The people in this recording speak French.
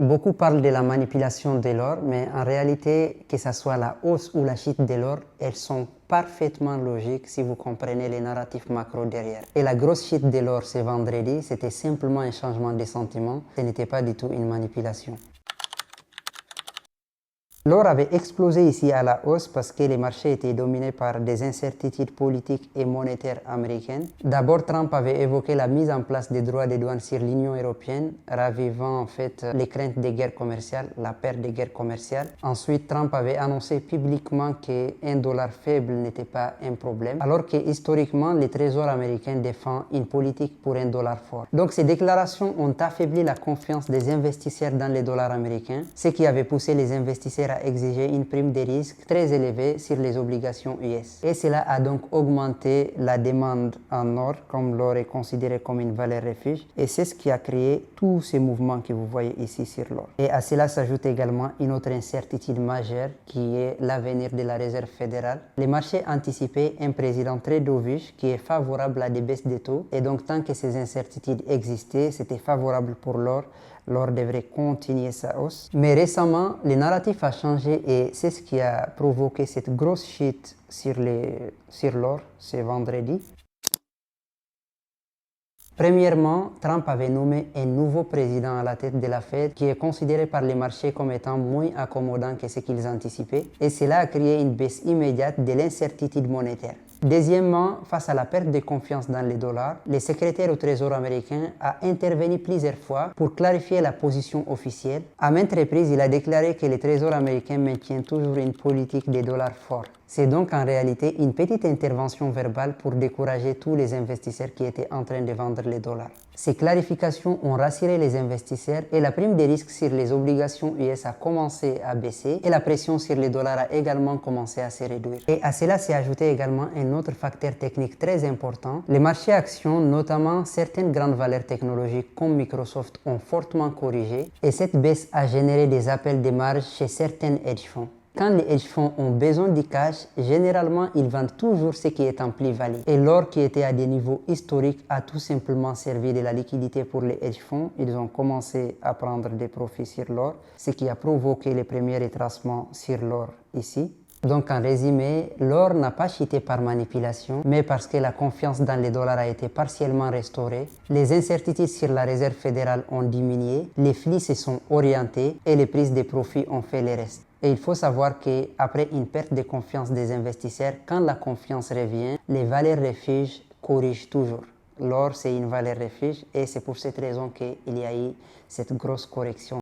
Beaucoup parlent de la manipulation de l'or, mais en réalité, que ce soit la hausse ou la chute de l'or, elles sont parfaitement logiques si vous comprenez les narratifs macro derrière. Et la grosse chute de l'or ce vendredi, c'était simplement un changement de sentiment, ce n'était pas du tout une manipulation. L'or avait explosé ici à la hausse parce que les marchés étaient dominés par des incertitudes politiques et monétaires américaines. D'abord, Trump avait évoqué la mise en place des droits de douane sur l'Union européenne, ravivant en fait les craintes des guerres commerciales, la perte des guerres commerciales. Ensuite, Trump avait annoncé publiquement qu'un dollar faible n'était pas un problème, alors que historiquement, le Trésor américain défend une politique pour un dollar fort. Donc ces déclarations ont affaibli la confiance des investisseurs dans les dollars américains, ce qui avait poussé les investisseurs à exiger une prime de risque très élevée sur les obligations US. Et cela a donc augmenté la demande en or, comme l'or est considéré comme une valeur refuge. Et c'est ce qui a créé tous ces mouvements que vous voyez ici sur l'or. Et à cela s'ajoute également une autre incertitude majeure qui est l'avenir de la Réserve fédérale. Les marchés anticipaient un président très dovish qui est favorable à des baisses de taux. Et donc tant que ces incertitudes existaient, c'était favorable pour l'or. L'or devrait continuer sa hausse. Mais récemment, le narratif a changé et c'est ce qui a provoqué cette grosse chute sur l'or ce vendredi. Premièrement, Trump avait nommé un nouveau président à la tête de la Fed qui est considéré par les marchés comme étant moins accommodant que ce qu'ils anticipaient et cela a créé une baisse immédiate de l'incertitude monétaire. Deuxièmement, face à la perte de confiance dans les dollars, le secrétaire au Trésor américain a intervenu plusieurs fois pour clarifier la position officielle. À maintes reprises, il a déclaré que le Trésor américain maintient toujours une politique des dollars forts. C'est donc en réalité une petite intervention verbale pour décourager tous les investisseurs qui étaient en train de vendre les dollars. Ces clarifications ont rassuré les investisseurs et la prime des risques sur les obligations US a commencé à baisser et la pression sur les dollars a également commencé à se réduire. Et à cela s'est ajouté également un autre facteur technique très important. Les marchés actions, notamment certaines grandes valeurs technologiques comme Microsoft, ont fortement corrigé et cette baisse a généré des appels de marge chez certains hedge funds. Quand les hedge funds ont besoin de cash, généralement ils vendent toujours ce qui est en plus-value. Et l'or qui était à des niveaux historiques a tout simplement servi de la liquidité pour les hedge funds. Ils ont commencé à prendre des profits sur l'or, ce qui a provoqué les premiers retracements sur l'or ici. Donc en résumé, l'or n'a pas chuté par manipulation, mais parce que la confiance dans les dollars a été partiellement restaurée, les incertitudes sur la Réserve fédérale ont diminué, les flux se sont orientés et les prises de profits ont fait le reste. Et il faut savoir qu'après une perte de confiance des investisseurs, quand la confiance revient, les valeurs refuges corrigent toujours. L'or, c'est une valeur refuge et c'est pour cette raison qu'il y a eu cette grosse correction.